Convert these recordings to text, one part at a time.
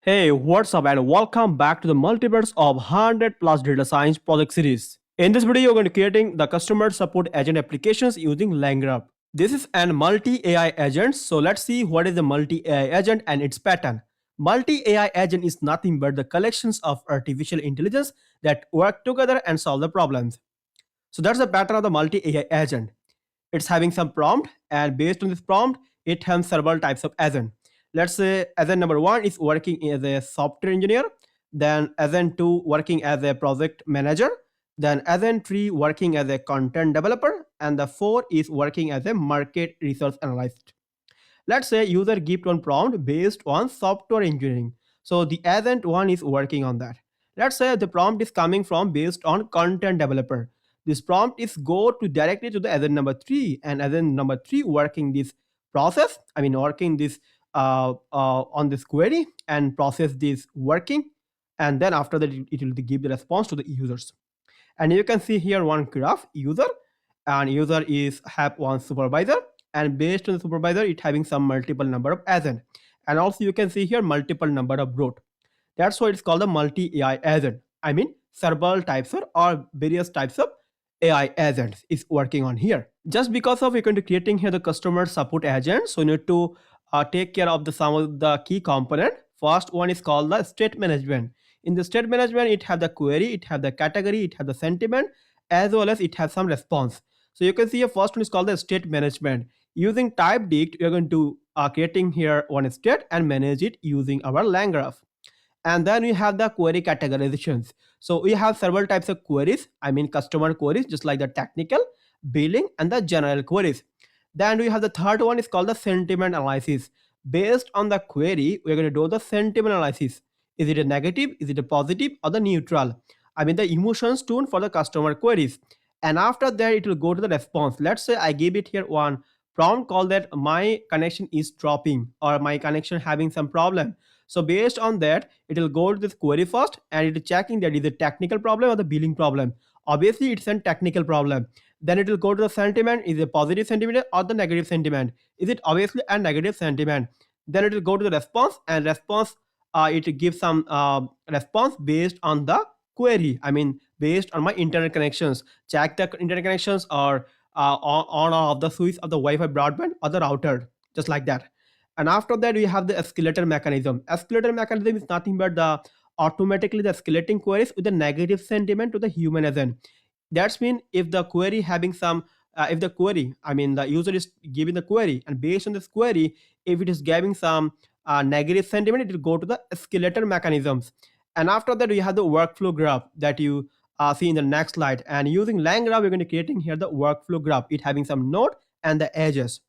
Hey, what's up and welcome back to the multiverse of 100 plus data science project series. In this video, you're going to creating the customer support agent applications using LangGraph. This is an multi-AI agent, so let's see what is the multi-AI agent and its pattern. Multi-AI agent is nothing but the collections of artificial intelligence that work together and solve the problems. So that's the pattern of the multi-AI agent. It's having some prompt, and based on this prompt, it has several types of agent. Let's say agent number one is working as a software engineer, then agent two working as a project manager, then agent three working as a content developer, and the four is working as a market research analyst. Let's say user gives one prompt based on software engineering. So the agent one is working on that. Let's say the prompt is coming from based on content developer. This prompt is go to directly to the agent number three, and agent number three working this process. I mean working this on this query and process this working, and then after that it will give the response to the users. And you can see here one graph user, and user is have one supervisor, and based on the supervisor it having some multiple number of agent, and also you can see here multiple number of root. That's why it's called a multi-AI agent. I mean several types or various types of AI agents is working on here. Just because of we're going to creating here the customer support agent, so you need to take care of the some of the key component. First one is called the state management. In the state management, it have the query, it have the category, it have the sentiment, as well as it has some response. So you can see a first one is called the state management. Using type dict, you're going to creating here one state and manage it using our LangGraph. And then we have the query categorizations. So we have several types of queries. I mean customer queries, just like the technical, billing, and the general queries. Then we have the third one is called the sentiment analysis. Based on the query, we're going to do the sentiment analysis. Is it a negative? Is it a positive or the neutral? I mean the emotions tune for the customer queries. And after that, it will go to the response. Let's say I give it here one prompt called that my connection is dropping or my connection having some problem. So based on that, it will go to this query first and it is checking that is a technical problem or the billing problem. Obviously, it's a technical problem. Then it will go to the sentiment. Is it a positive sentiment or the negative sentiment? Is it obviously a negative sentiment? Then it will go to the response, and response it gives some response based on the query. I mean based on my internet connections. Check the internet connections or on or off the switch of the Wi-Fi broadband or the router, just like that. And after that, we have the escalator mechanism. Escalator mechanism is nothing but the automatically the escalating queries with the negative sentiment to the human agent. That's mean if the query having some if the query, I mean the user is giving the query, and based on this query, if it is giving some negative sentiment, it will go to the escalator mechanisms. And after that, we have the workflow graph that you see in the next slide. And using LangGraph, we're going to creating here the workflow graph. It having some node and the edges.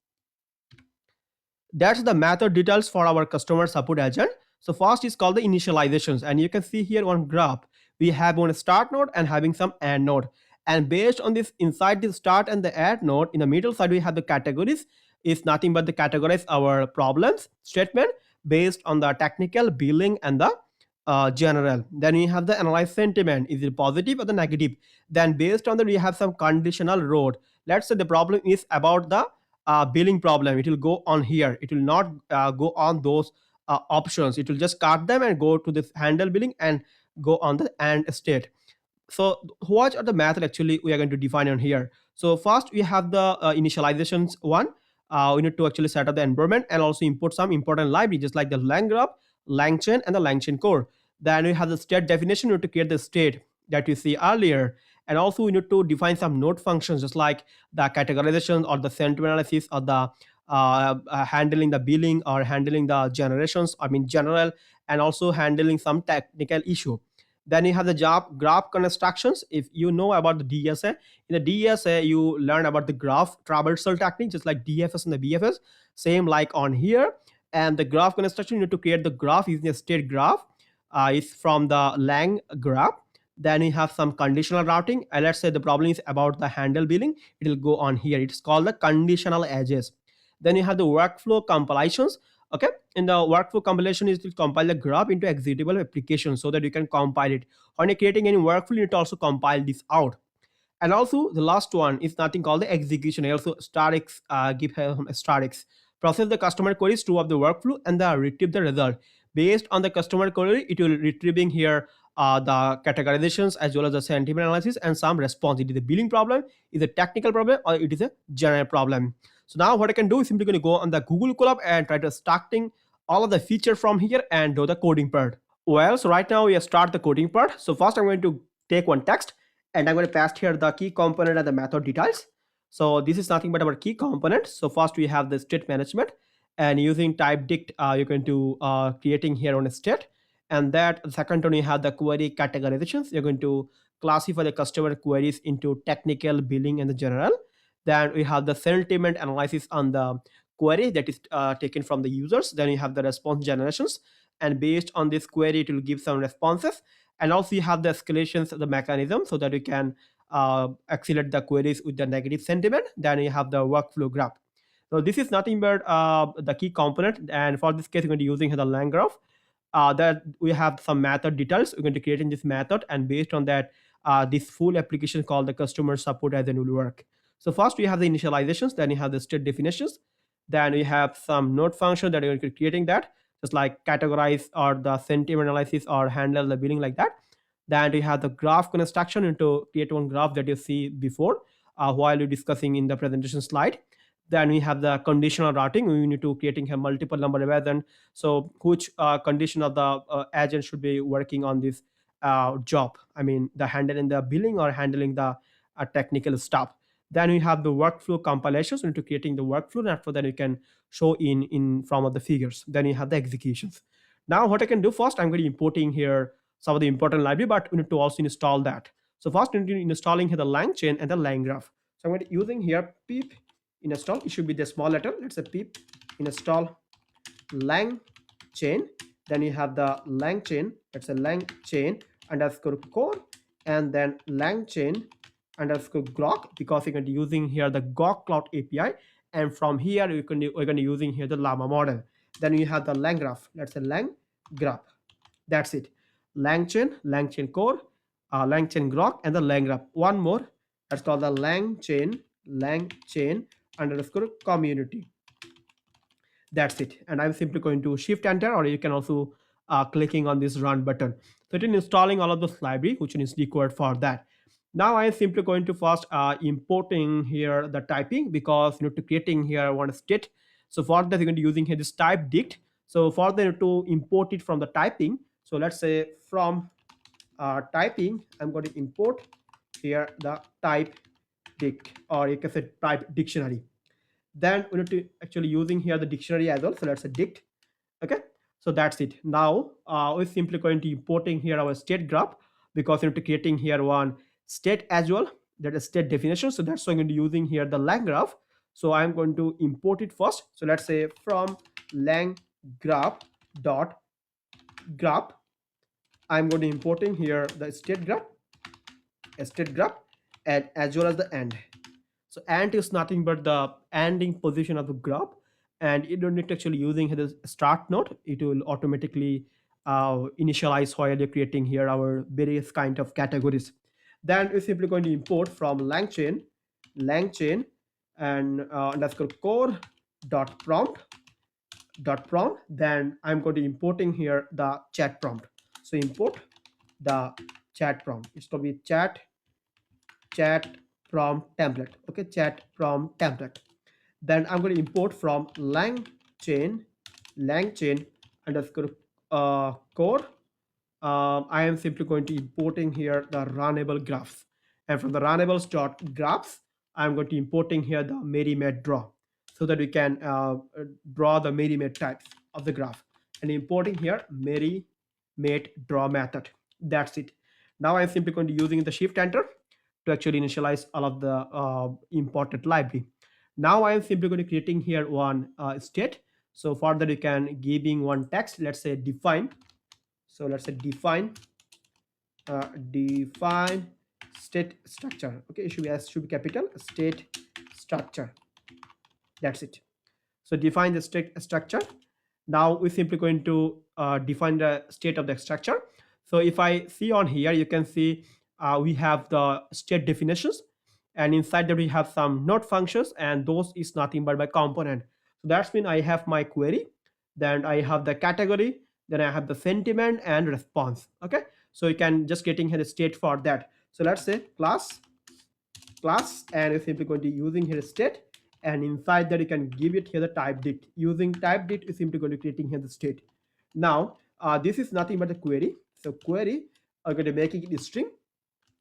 That's the method details for our customer support agent. So first is called the initializations, and you can see here on graph we have one start node and having some end node. And based on this, inside the start and the add node, in the middle side we have the categories. Is nothing but the categorize our problems statement based on the technical, billing, and the general. Then we have the analyze sentiment. Is it positive or the negative? Then based on that we have some conditional road. Let's say the problem is about the billing problem. It will go on here. It will not go on those options. It will just cut them and go to this handle billing and go on the end state. So what are the method actually we are going to define on here? So first we have the initializations one. We need to actually set up the environment and also import some important library, just like the LangGraph, LangChain, and the LangChain core. Then we have the state definition. We need to create the state that you see earlier. And also we need to define some node functions, just like the categorization or the sentiment analysis or the handling the billing or handling the generations, I mean general, and also handling some technical issue. Then you have the job graph constructions. If you know about the DSA, in the DSA you learn about the graph traversal technique, just like DFS and the BFS, same like on here. And the graph construction, you need to create the graph using a state graph. Is from the Lang graph. Then we have some conditional routing. And let's say the problem is about the handle billing. It will go on here. It's called the conditional edges. Then you have the workflow compilations. Okay, in the workflow compilation is to compile the graph into executable application so that you can compile it. When you're creating any workflow, you need to also compile this out. And also the last one is nothing called the execution. Also statics, give statics. Process the customer queries, true of the workflow, and retrieve the result. Based on the customer query, it will retrieving here the categorizations as well as the sentiment analysis and some response. It is a billing problem, is a technical problem, or it is a general problem. So now what I can do is simply going to go on the Google Colab and try to extracting all of the feature from here and do the coding part. Well, so right now we start the coding part. So first I'm going to take one text and I'm going to pass here the key component and the method details. So this is nothing but our key component. So first we have the state management, and using type dict, you're going to creating here on a state. And that second one, you have the query categorizations. You're going to classify the customer queries into technical, billing, and the general. Then we have the sentiment analysis on the query that is taken from the users. Then you have the response generations, and based on this query, it will give some responses. And also you have the escalations, the mechanism, so that you can accelerate the queries with the negative sentiment. Then you have the workflow graph. So this is nothing but the key component. And for this case, we're going to be using the LangGraph. That we have some method details. We're going to create in this method, and based on that, this full application called the customer support agent will work. So first we have the initializations, then you have the state definitions, then we have some node function that you're going to be creating that, just like categorize or the sentiment analysis or handle the billing like that. Then we have the graph construction into create one graph that you see before while you're discussing in the presentation slide. Then we have the conditional routing. We need to creating a multiple number of agent. So which condition of the agent should be working on this job? I mean, the handling the billing or handling the technical stuff. Then we have the workflow compilations. We need to creating the workflow, and after that you can show in from of the figures. Then you have the executions. Now what I can do first, I'm going to importing here some of the important library, but we need to also install that. So first we need to installing here the LangChain and the LangGraph. So I'm going to using here pip install. It should be the small letter. Let's say pip install LangChain. Then you have the LangChain. That's a LangChain underscore core, and then LangChain underscore grok, because you're going to be using here the Grok Cloud API, and from here we're going to be using here the Llama model. Then you have the LangGraph. That's a LangGraph. That's it. LangChain core, LangChain grok, and the LangGraph. One more. That's called the LangChain underscore community. That's it. And I'm simply going to shift enter, or you can also clicking on this run button. So it is installing all of those library which is required for that. Now I am simply going to first importing here the typing, because you need to creating here one state. So for that, you're going to using here this type dict. So for that, to import it from the typing. So let's say from typing, I'm going to import here the type dict, or you can say type dictionary. Then we need to actually using here the dictionary as well. So let's say dict. Okay. So that's it. Now we're simply going to importing here our state graph, because we need to creating here one state as well, that is state definition. So that's why I'm going to using here the LangGraph. So I'm going to import it first. So let's say from LangGraph dot graph, I'm going to importing here the state graph, and as well as the end. So and is nothing but the ending position of the graph, and you don't need to actually using the start node. It will automatically initialize while you're creating here our various kind of categories. Then we're simply going to import from LangChain and underscore core dot prompt. Then I'm going to importing here the chat prompt. So import the chat prompt. It's going to be chat prompt template. Okay, chat prompt template. Then I'm going to import from LangChain underscore core. I am simply going to importing here the runnable graphs, and from the runnables dot graphs, I'm going to importing here the Merry-Made draw, so that we can draw the Merry-Made types of the graph, and importing here Merry-Made draw method. That's it. Now I'm simply going to using the shift enter to actually initialize all of the imported library. Now I am simply going to creating here one state. So for that, you can giving one text. Let's say define. So let's say define state structure. Okay, it should be capital state structure. That's it. So define the state structure. Now we're simply going to define the state of the structure. So if I see on here, you can see we have the state definitions, and inside that we have some node functions, and those is nothing but my component. So that's mean I have my query, then I have the category, then I have the sentiment and response. Okay, so you can just getting here the state for that. So let's say class, and you're simply going to using here state, and inside that you can give it here the type date. Using type date is simply going to creating here the state. Now this is nothing but a query. So query are going to making it a string,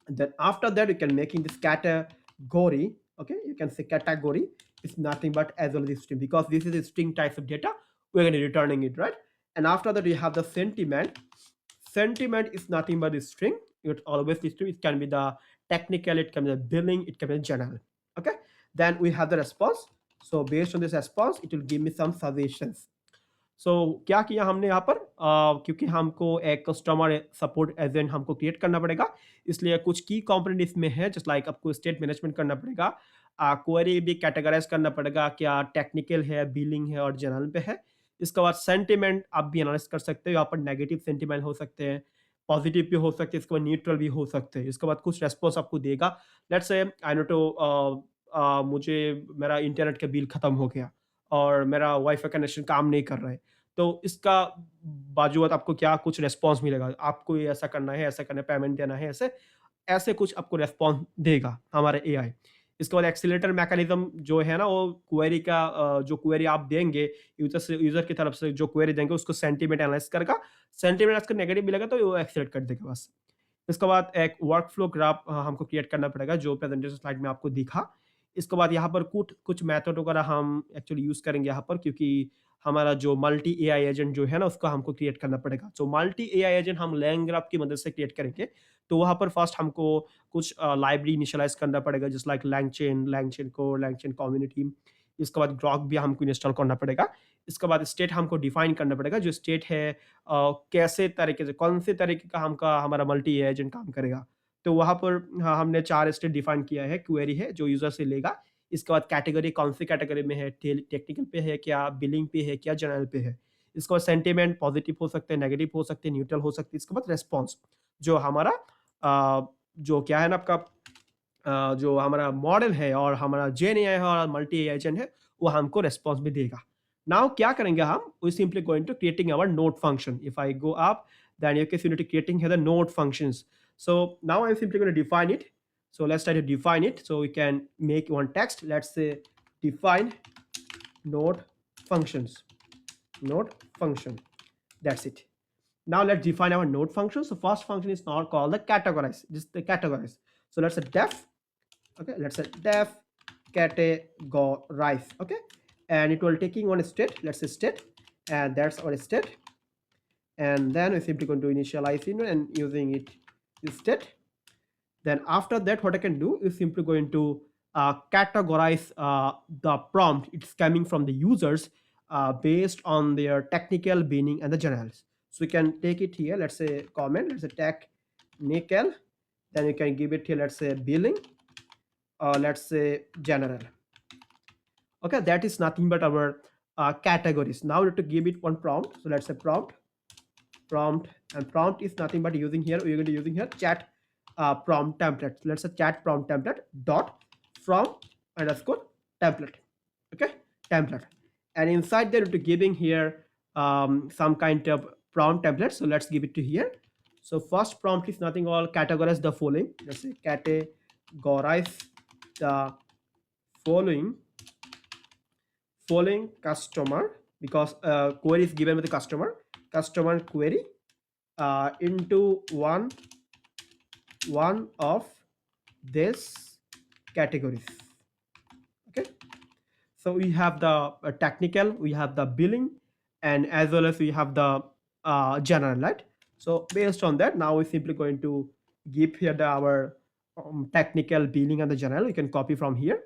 and then after that you can making this category. Okay, you can say category is nothing but as well as string, because this is a string types of data, we're going to returning it, right? And after that we have the sentiment is nothing but a string. It always is string. It can be the technical, it can be the billing, it can be the general. Okay, then we have the response. So based on this response it will give me some suggestions. सो क्या किया हमने यहाँ पर क्योंकि हमको एक customer support agent हमको create करना पड़ेगा, इसलिए कुछ की कंपोनेंट इसमें है, जस्ट लाइक आपको स्टेट मैनेजमेंट करना पड़ेगा, क्वेरी भी कैटेगराइज करना पड़ेगा, क्या टेक्निकल है, बिलिंग है और जनरल पे है। इसके बाद सेंटिमेंट आप भी एनालाइज कर सकते हो, यहाँ पर नेगेटिव सेंटिमेंट हो सकते हैं, पॉजिटिव भी हो सकते हैं, इसके बाद न्यूट्रल भी हो सकते हैं। इसके बाद कुछ रेस्पॉन्स आपको देगा, let's say I know to मुझे मेरा इंटरनेट का बिल खत्म हो गया और मेरा वाईफाई कनेक्शन काम नहीं कर रहा है, तो इसका बाजुअत आपको क्या कुछ रिस्पॉन्स मिलेगा, आपको ये ऐसा करना है, ऐसा करना है, पेमेंट देना है, ऐसे ऐसे कुछ आपको रिस्पॉन्स देगा हमारा एआई। इसके बाद एक्सीलेटर मैकेनिज्म जो है ना, वो क्वेरी का जो क्वेरी आप देंगे यूजर की तरफ से, जो क्वेरी देंगे उसको सेंटीमेंट एनालाइज करेगा, सेंटीमेंट एनालाइज कर नेगेटिव मिलेगा तो वो एक्सीलरेट कर देगा बस। इसके बाद एक वर्क फ्लो ग्राफ हमको क्रिएट करना पड़ेगा, जो प्रेजेंटेशन स्लाइड में आपको दिखा। इसके बाद यहाँ पर कुछ मेथड वगैरह हम एक्चुअली यूज़ करेंगे यहाँ पर, क्योंकि हमारा जो मल्टी एआई एजेंट जो है ना उसको हमको क्रिएट करना पड़ेगा। तो मल्टी एआई एजेंट हम लैंग्राफ की मदद से क्रिएट करेंगे। तो वहाँ पर फर्स्ट हमको कुछ लाइब्रेरी इनिशियलाइज करना पड़ेगा, जस्ट लाइक लैंगचेन को लैंगचेन कम्युनिटी। इसके बाद ग्रॉक भी हमको इंस्टॉल करना पड़ेगा। इसके बाद स्टेट हमको डिफाइन करना पड़ेगा, जो स्टेट है कैसे तरीके से, कौन से तरीके का हमारा मल्टी एआई एजेंट काम करेगा। तो वहाँ पर हमने 4 स्टेट डिफाइन किया है। क्वेरी है जो यूजर से लेगा, इसके बाद कैटेगरी कौन सी कैटेगरी में है, टेक्निकल पे है क्या, बिलिंग पे है क्या, जनरल पे है। इसके बाद सेंटिमेंट पॉजिटिव हो सकते हैं, नेगेटिव हो सकते हैं, न्यूट्रल हो सकते हैं। इसके बाद रेस्पॉन्स जो हमारा जो क्या है ना आपका जो हमारा मॉडल है और हमारा जेन एआई है और मल्टी एआई एजेंट है, वो हमको रेस्पॉन्स भी देगा। नाउ क्या करेंगे हम, we simply going to creating our node function. If I go up then you can see creating here the node functions. So now I'm simply going to define it. So let's try to define it. So we can make one text. Let's say define node functions. Node function. That's it. Now let's define our node function. So first function is now called the categorize. This is the categorize. So let's say def. Okay, let's say def categorize. Okay, and it will taking one state. Let's say state, and that's our state. And then we're simply going to initialize it and using it state. Then after that, what I can do is simply going to categorize the prompt. It's coming from the users based on their technical, meaning, and the generals. So we can take it here. Let's say comment. Let's say technical. Then you can give it here. Let's say billing. Let's say general. Okay, that is nothing but our categories. Now we have to give it one prompt. So let's say prompt, and prompt is nothing but using here, we're going to using here chat prompt template. Let's say chat prompt template dot from underscore template. Okay, template, and inside there to giving here some kind of prompt template. So let's give it to here. So first prompt is nothing all categorize the following. Let's say categorize the following customer, because query is given with the customer query into one of this categories. Okay, so we have the technical, we have the billing, and as well as we have the general, right? So based on that, now we're simply going to give here our technical, billing, and the general. You can copy from here,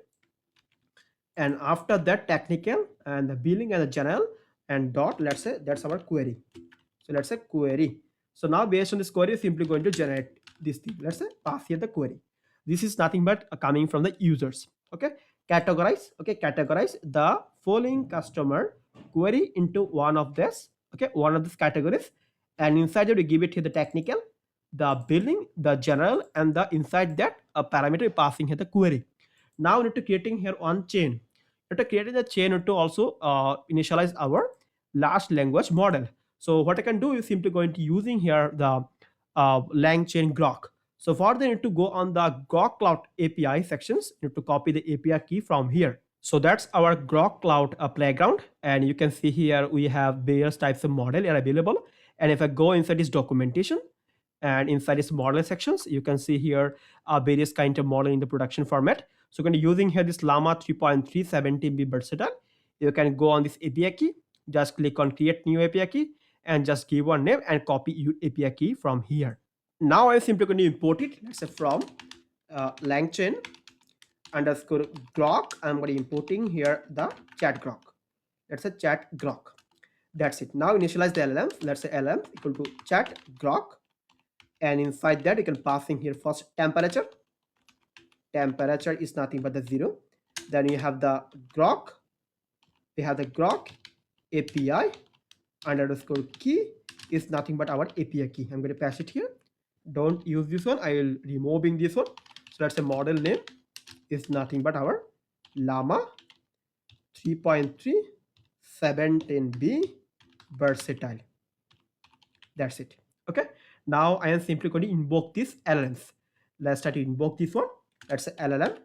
and after that technical and the billing and the general and dot, let's say that's our query. So let's say query. So now based on this query, simply going to generate this thing. Let's say pass here the query. This is nothing but coming from the users. Okay, categorize. Okay, categorize the following customer query into one of this. Okay, one of these categories, and inside it we give it here the technical, the billing, the general, and the inside that a parameter passing here the query. Now we need to creating here one chain. After creating the chain to also initialize our large language model. So what I can do is simply going to using here the LangChain Grok. So for that, I need to go on the Grok Cloud API sections. You need to copy the API key from here. So that's our Grok Cloud playground. And you can see here we have various types of model are available. And if I go inside this documentation and inside this model sections, you can see here various kind of model in the production format. So you're going to using here this Llama 3.370 be versatile. You can go on this API key, just click on create new API key and just give one name and copy your API key from here. Now I'm simply going to import it. Let's say from LangChain underscore Grok. I'm going to importing here the chat Grok. Let's say chat Grok. That's it. Now initialize the LLM. Let's say LLM equal to chat Grok. And inside that, you can pass in here first temperature. Temperature is nothing but the 0. Then you have the Grok. We have the Grok API underscore key is nothing but our API key. I'm going to pass it here. Don't use this one. I will removing this one. So let's say model name is nothing but our Llama 3.317B versatile. That's it. Okay. Now I am simply going to invoke this LLMs. Let's try to invoke this one. Let's say LLM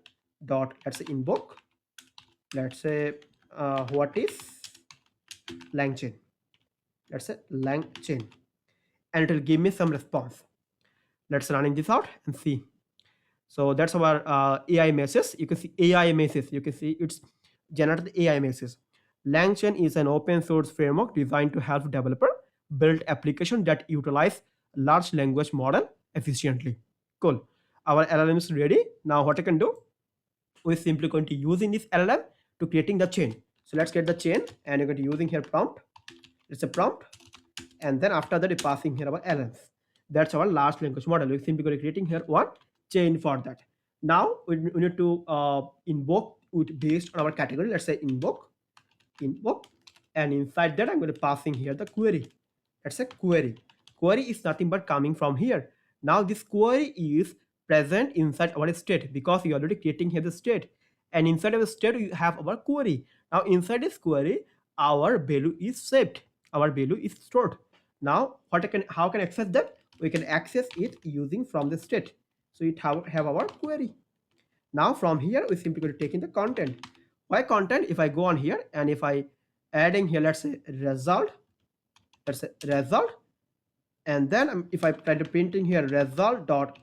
dot let's say invoke. Let's say what is LangChain. Let's say LangChain, and it will give me some response. Let's running this out and see. So that's our AI message. You can see AI message. You can see it's generated AI message. LangChain is an open source framework designed to help developer build application that utilize large language model efficiently. Cool. Our LLM is ready. Now what I can do, we're simply going to using this LLM to creating the chain. So let's get the chain, and you're going to using here prompt. It's a prompt, and then after that, we're passing here our LLMs. That's our large language model. We're simply going to creating here one chain for that. Now we need to invoke it based on our category. Let's say invoke, and inside that, I'm going to passing here the query. Let's say query. Query is nothing but coming from here. Now this query is present inside our state because we already creating here the state, and inside of the state you have our query. Now inside this query, our value is saved. Our value is stored. Now how can I access that? We can access it using from the state. So it have our query. Now from here we simply going to take in the content. Why content? If I go on here and if I adding here, let's say result, and then if I try to print in here result dot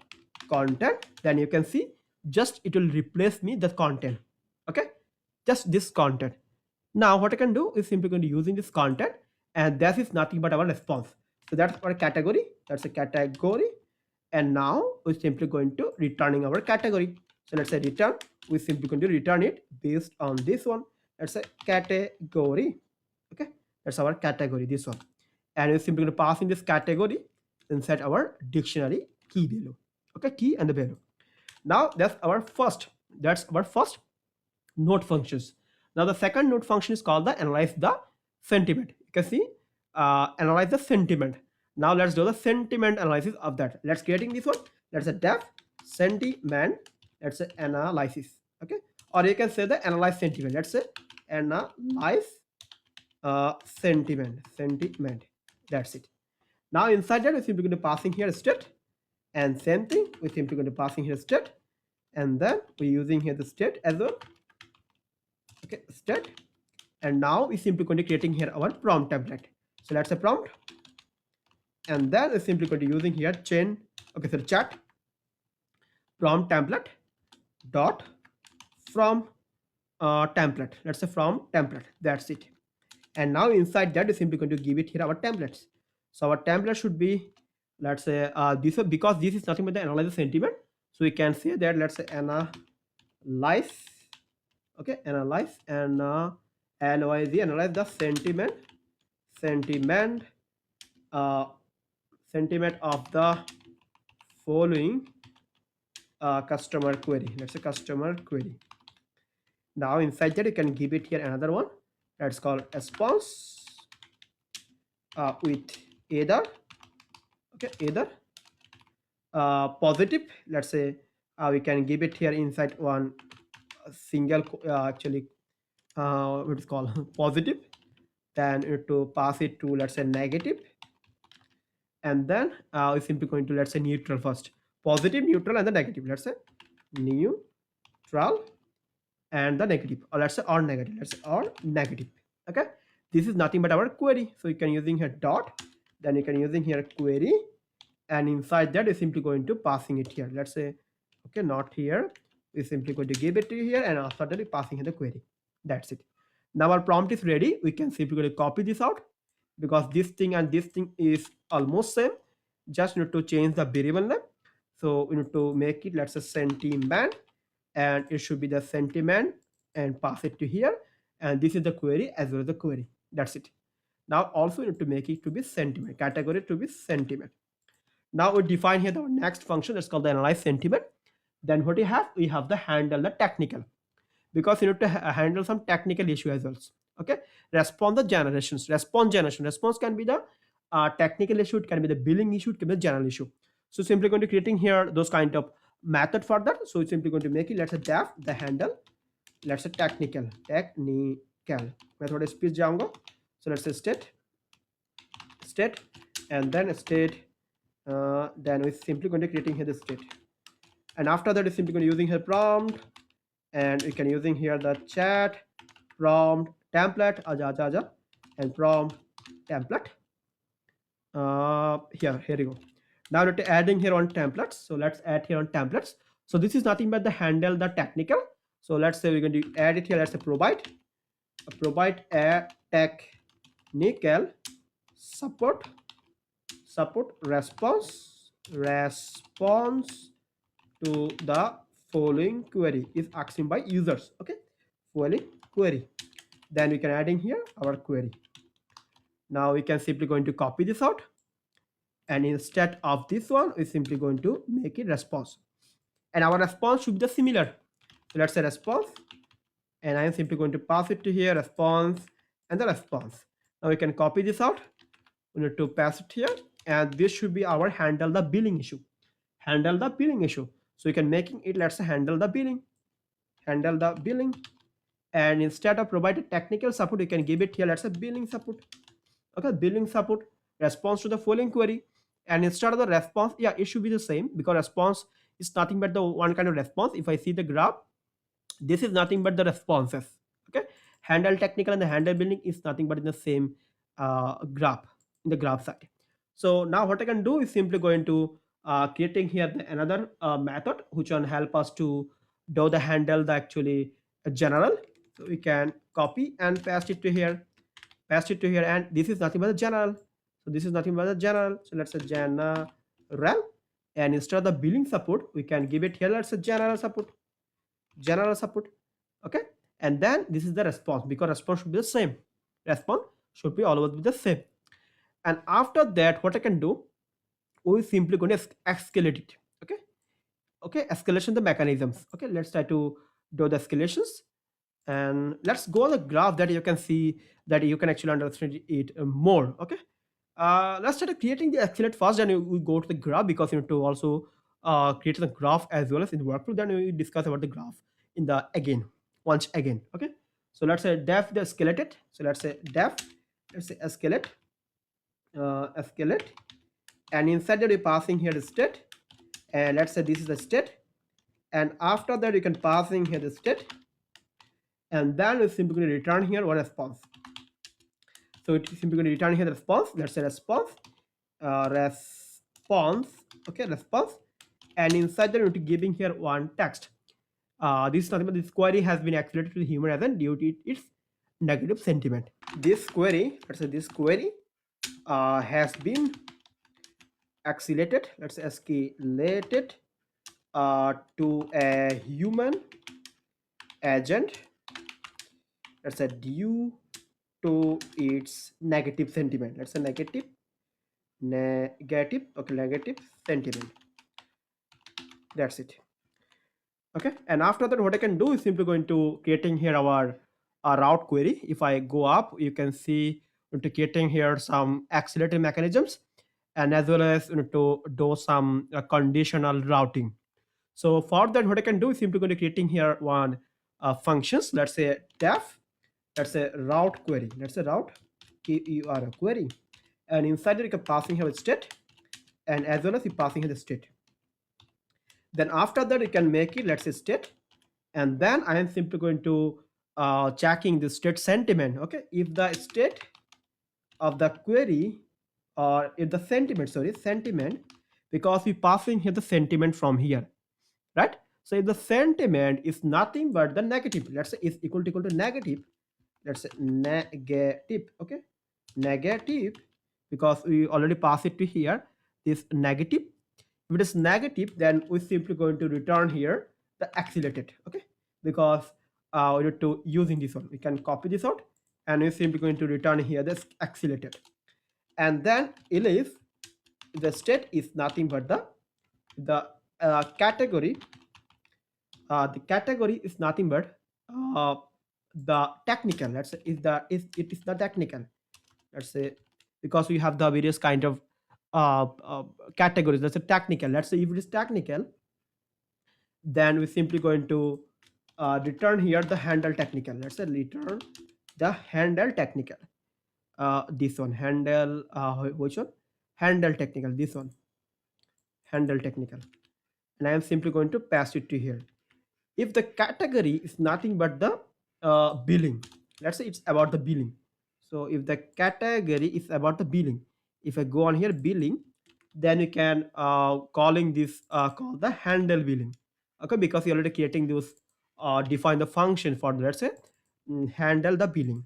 content, then you can see just it will replace me the content. Okay, just this content. Now what I can do is simply going to using this content, and that is nothing but our response. So that's our category. That's a category, and now we're simply going to returning our category. So let's say return. We're simply going to return it based on this one. Let's say category. Okay, that's our category, this one, and we're simply going to pass in this category inside our dictionary key value. Okay, key and the value. Now that's our first node functions. Now the second node function is called the analyze the sentiment. You can see analyze the sentiment. Now let's do the sentiment analysis of that. Let's creating this one. Let's say def sentiment. Let's say analysis. Okay, or you can say the analyze sentiment. Let's say analyze sentiment. That's it. Now inside that we're simply going to passing here state, and same thing we're simply going to passing here state, and then we're using here the state as well. Okay, state, and now we're simply going to creating here our prompt template. So let's say prompt, and then we're simply going to using here chain. Okay, so chat prompt template dot from template. Let's say from template. That's it. And now inside that is simply going to give it here our templates. So our template should be, let's say this, because this is nothing but the analyze sentiment. So we can say that let's say analyze. Okay, analyze and analyze the sentiment of the following customer query. Let's say customer query. Now inside that you can give it here another one that's called response with either positive. Let's say we can give it here inside one single what is called positive then you need to pass it to, let's say, negative, and then we're simply going to, let's say, neutral first. Positive, neutral, and the negative. Let's say neutral and the negative, or let's say or negative. Let's say or negative. Okay, this is nothing but our query. So you can using here dot, then you can using here query, and inside that is simply going to passing it here. Let's say, okay, not here. We're simply going to give it to here, and after that we're passing in the query. That's it. Now our prompt is ready. We can simply going to copy this out, because this thing and this thing is almost same. Just need to change the variable name. So we need to make it, let's say, sentiment, and it should be the sentiment, and pass it to here. And this is the query as well as the query. That's it. Now also we need to make it to be sentiment, category to be sentiment. Now we define here the next function that's called the analyze sentiment. Then what we have the handle the technical, because you need to handle some technical issue as well. Okay, response generation. Response can be the technical issue, it can be the billing issue, it can be the general issue. So simply going to creating here those kind of method for that. So it's simply going to make it, let's say, def the handle, let's say technical method is speech Django. So let's say state, and then state, then we're simply going to creating here the state, and after that is simply going to using here prompt, and we can using here the chat prompt template and prompt template. Here we go. Now let's adding here on templates. So let's add here on templates. So this is nothing but the handle the technical. So let's say we're going to add it here. Let's say provide a technical support response to the following query is asking by users. Okay, following query. Then we can add in here our query. Now we can simply going to copy this out, and instead of this one we're simply going to make it response, and our response should be the similar. So let's say response, and I am simply going to pass it to here response and the response. Now we can copy this out, we need to pass it here, and this should be our handle the billing issue. So you can making it, let's say, handle the billing, and instead of providing technical support you can give it here, let's say, billing support. Okay, billing support response to the following query, and instead of the response, yeah, it should be the same, because response is nothing but the one kind of response. If I see the graph, this is nothing but the responses. Okay, handle technical and the handle billing is nothing but in the same graph, in the graph side. So now what I can do is simply going to creating here another method which can help us to do the handle the actually general. So we can copy and paste it to here, and this is nothing but the general. So this is nothing but the general. So let's say general, and instead of the billing support we can give it here, let's say, general support. Okay, and then this is the response, because response should be the same. Response should be always be the same. And after that what I can do, we simply going to escalate it. Okay, escalation the mechanisms. Okay, let's try to do the escalations, and let's go on the graph that you can see that you can actually understand it more. Okay, let's start creating the escalate first, and we go to the graph, because you need to also create the graph as well as in the workflow. Then we discuss about the graph in the once again. Okay, so let's say def the escalated. So let's say def, let's say escalate, and inside that we're passing here the state, and let's say this is the state, and after that you can passing here the state, and then we're simply going to return here one response. So it's simply going to return here the response. Let's say response, okay, response, and inside that we're giving here one text. This is nothing but this query has been accelerated to the human agent due to its negative sentiment. This query, let's say this query has been accelerated, let's say escalated to a human agent, let's say due to its negative sentiment. Let's say negative, okay, negative sentiment. That's it. Okay, and after that what I can do is simply going to creating here our route query. If I go up, you can see into creating here some accelerated mechanisms, and as well as to do some conditional routing. So for that what I can do is simply going to creating here one functions. Let's say def, let's say route query, let's say route, query, and inside it you can passing here with state, and as well as you passing here the state. Then after that you can make it, let's say state, and then I am simply going to checking the state sentiment. Okay, if the state of the query, or if the sentiment, because we passing here the sentiment from here, right? So if the sentiment is nothing but the negative, let's say is equal to negative, let's say negative, okay, negative, because we already pass it to here, this negative. If it is negative, then we're simply going to return here the accelerated, okay, because we need to using this one, we can copy this out, and we're simply going to return here this accelerated. And then if the state is nothing but the category, the category is nothing but the technical, let's say it is the technical, let's say, because we have the various kind of categories, let's say technical, let's say if it is technical, then we're simply going to return here the handle technical, let's say return the handle technical, this one handle, which one, handle technical, this one handle technical, and I am simply going to pass it to here. If the category is nothing but the billing, let's say it's about the billing, so if the category is about the billing, if I go on here billing, then you can calling this call the handle billing, okay, because you're already creating those define the function for, let's say, handle the billing.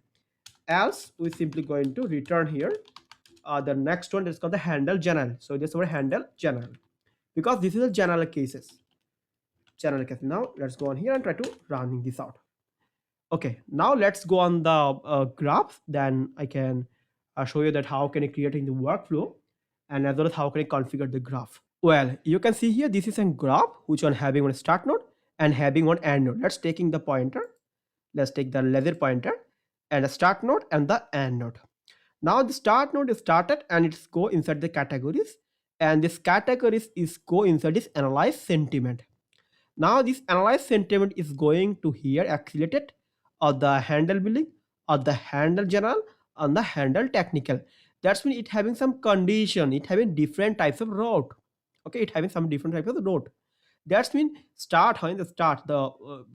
Else we simply going to return here the next one is called the handle general, so this is our handle general, because this is a general cases. Now let's go on here and try to running this out. Okay, now let's go on the graph, then I can show you that how can I creating the workflow, and as well as how can I configure the graph. Well, you can see here this is a graph which one having one start node and having one end node. Let's taking the pointer, let's take the laser pointer and a start node and the end node. Now the start node is started and it's go inside the categories, and this categories is go inside this analyze sentiment. Now this analyze sentiment is going to here accelerated, or the handle billing, or the handle general, and the handle technical. That's mean it having some condition, it having different types of route. Okay, it having some different types of route. That's mean start how in the start the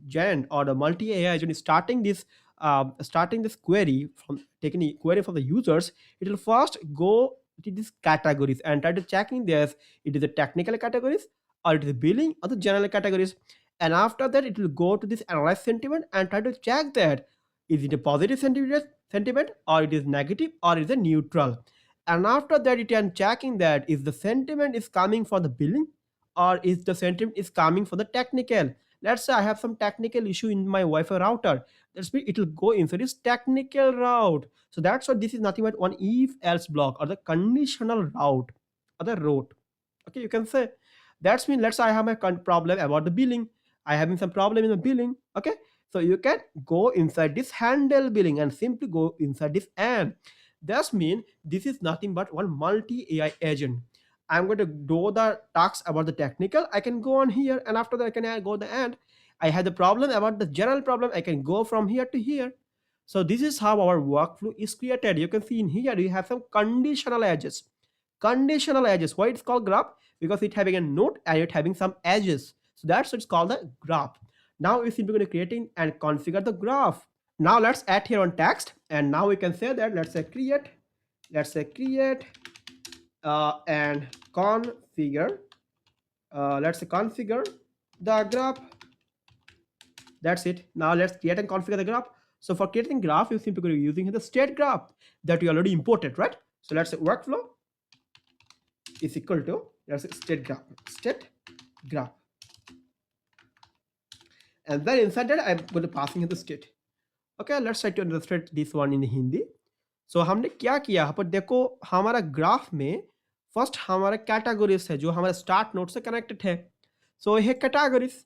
gen or the multi AI agent is starting this query from taking a query from the users. It will first go to these categories and try to checking this, it is the technical categories, or it is billing, or the general categories, and after that it will go to this analyze sentiment and try to check that is it a positive sentiment, or it is negative, or is it neutral. And after that it can checking that if the sentiment is coming for the billing, or is the sentiment is coming for the technical. Let's say I have some technical issue in my Wi-Fi router, that's mean it will go into this technical route. So that's why this is nothing but one if else block, or the conditional route, or the route. Okay, you can say that's mean, let's say I have a problem about the billing, I having some problem in the billing, okay, so you can go inside this handle billing and simply go inside this, and that's mean this is nothing but one multi AI agent. I'm going to do the talks about the technical, I can go on here, and after that I can go the end. I had the problem about the general problem, I can go from here to here. So this is how our workflow is created. You can see in here you have some conditional edges. Conditional edges, why it's called graph, because it having a node and it having some edges, so that's what it's called the graph. Now we're simply going to creating and configure the graph. Now let's add here on text, and now we can say that let's say create and configure, let's say configure the graph. That's it. Now let's create and configure the graph. So for creating graph, you simply going to be using the state graph that we already imported, right? So let's say workflow is equal to, let's say state graph, and then inside that I'm going to passing in the state. Okay, let's try to illustrate this one in Hindi. So हमने क्या किया यहाँ पर देखो, हमारा graph में first हमारा categories है जो हमारे स्टार्ट नोड से कनेक्टेड है. सो ये कैटेगरीज,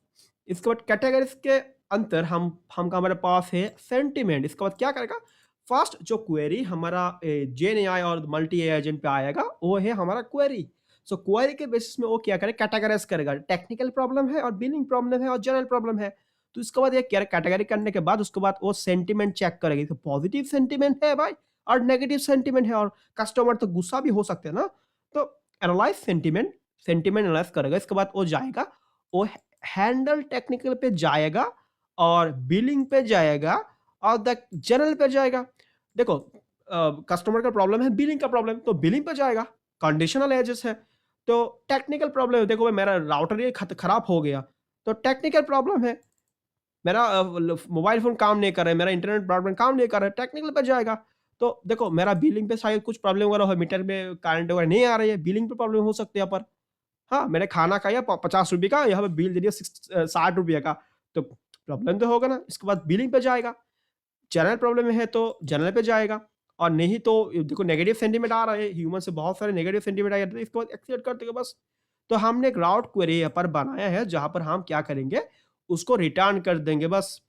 इसके बाद कैटेगरीज के अंतर हमका हमारे पास है सेंटिमेंट. इसके बाद क्या करेगा, फर्स्ट जो क्वेरी हमारा जेन एआई और मल्टी एआई एजेंट पे आएगा वो है हमारा क्वेरी. सो क्वेरी के बेसिस में वो क्या करेगा, कैटेगराइज करेगा, टेक्निकल प्रॉब्लम है और बिलिंग प्रॉब्लम है और जनरल प्रॉब्लम है. तो इसके बाद ये क्या कैटेगरी करने के बाद उसके बाद वो सेंटिमेंट चेक करेगा, पॉजिटिव सेंटिमेंट है भाई और नेगेटिव सेंटिमेंट है और कस्टमर तो गुस्सा भी हो सकते हैं ना। तो एनालाइज सेंटिमेंट, सेंटिमेंट एनालाइज करेगा, इसके बाद वो जाएगा, वो हैंडल टेक्निकल पे जाएगा और बिलिंग पे जाएगा और द जनरल पे जाएगा। देखो कस्टमर का प्रॉब्लम है, बिलिंग का प्रॉब्लम, तो बिलिंग पे जाएगा, कंडीशनल एजेस है। तो टेक्निकल प्रॉब्लम है, देखो मेरा राउटर ये खराब हो गया, तो टेक्निकल प्रॉब्लम है, मेरा मोबाइल फोन काम नहीं कर रहा है, मेरा इंटरनेट ब्रॉडबैंड काम नहीं कर रहा है, टेक्निकल पे जाएगा। तो देखो मेरा बिलिंग पे शायद कुछ प्रॉब्लम वगैरह हो, मीटर में करंट वगैरह नहीं आ रही है, बिलिंग पे प्रॉब्लम हो सकती है यहाँ पर। हाँ, मैंने खाना खाया 50 रुपये का, यहाँ पे बिल दे दिया 60 रुपये का, तो प्रॉब्लम तो होगा ना। इसके बाद बिलिंग पे जाएगा, जनरल प्रॉब्लम है तो जनरल पे जाएगा, और नहीं तो देखो नेगेटिव सेंटीमेंट आ रहा है, ह्यूमन से बहुत सारे नेगेटिव सेंटीमेंट आ जाते हैं, इसके बाद एक्सेप्ट कर देगा बस। तो हमने एक राउट क्वेरी यहाँ पर बनाया है, जहां पर हम क्या करेंगे, उसको रिटर्न कर देंगे बस।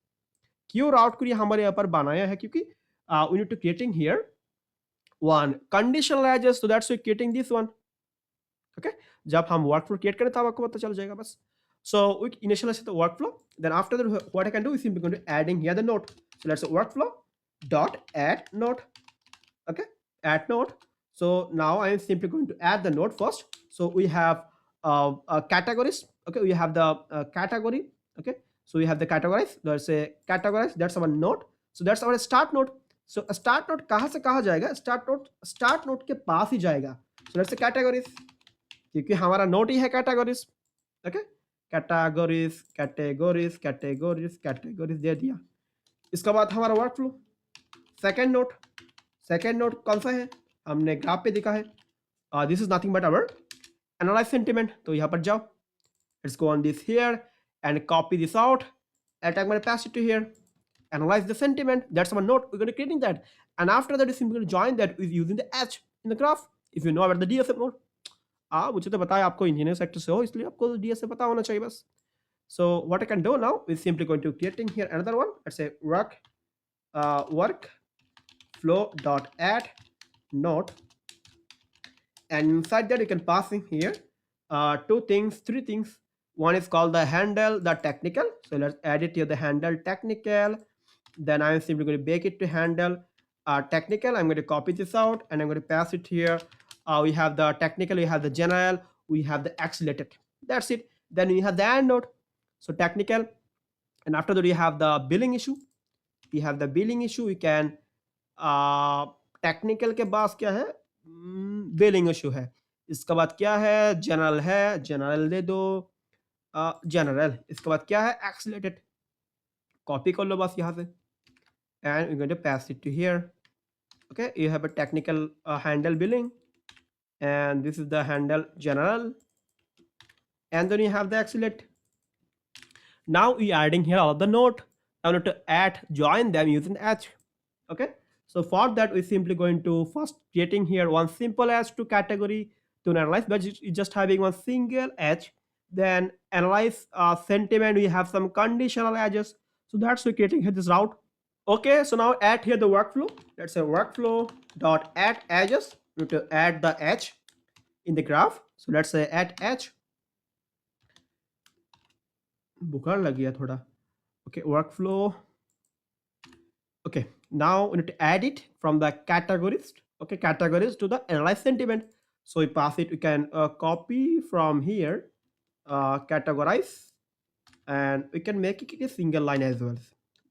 क्यों राउट क्वेरी हमारे यहाँ पर बनाया है, क्योंकि we need to creating here one conditional edges, so that's we creating this one. Okay, जब हम वर्क फ्लो क्रिएट करें तब आपको पता चल जाएगा बस। So we initialize the workflow. Then after that, what I can do is simply going to adding here the node. So let's say workflow dot add node. Okay, add node. So now I am simply going to add the node first. So we have categories. Okay, we have the category. Okay, so we have the categories. Let's say categories. That's our node. So that's our start node. So a start node कहाँ से कहाँ जाएगा? Start node के पास ही जाएगा. So let's say categories. क्योंकि हमारा note ही है categories. Okay, categories categories categories categories दे दिया। इसके बाद हमारा work flow second note, second note कौन सा है, हमने ग्राफ पे दिखा है, this is nothing but our analyse sentiment. तो यहाँ पर जाओ, let's go on this here and copy this out and I'm going to pass it to here, analyze the sentiment, that's our node, we're going to creating that, and after that is simply going to join that with using the edge in the graph, if you know about the DSM node। मुझे तो बताया, आपको engineer sector से हो इसलिए आपको DS से पता होना चाहिए बस। So what I can do now is simply going to creating here another one, let's say workflow dot add node, and inside that you can pass in here two things, three things. One is called the handle the technical, so let's add it here, the handle technical. Then I'm simply going to bake it to handle technical. I'm going to copy this out and I'm going to pass it here. We have the technical, we have the general, we have the accelerated, that's it. Then we have the end node, so technical, and after that we have the billing issue, we have the billing issue, we can technical के बाद क्या है, billing issue है, इसके बाद क्या है, general है, जनरल दे दो जनरल, इसके बाद क्या है, एक्सीलरेटेड, कॉपी कर लो बस यहाँ से, and we're going to pass it to here. Okay, you have a technical handle billing, and this is the handle general, and then you have the accelerate. Now we are adding here all of the node. Now to add join them using edge. Okay, so for that we simply going to first creating here one simple edge to category to analyze, but it's just having one single edge. Then analyze sentiment, we have some conditional edges, so that's we creating here this route. Okay, so now add here the workflow. Let's say workflow dot add edges. We need to add the edge in the graph. So let's say add edge. बुखार लग गया थोड़ा. Okay, workflow. Okay, now we need to add it from the categories. Okay, categories to the analyze sentiment. So we pass it. We can copy from here, categorize, and we can make it a single line as well,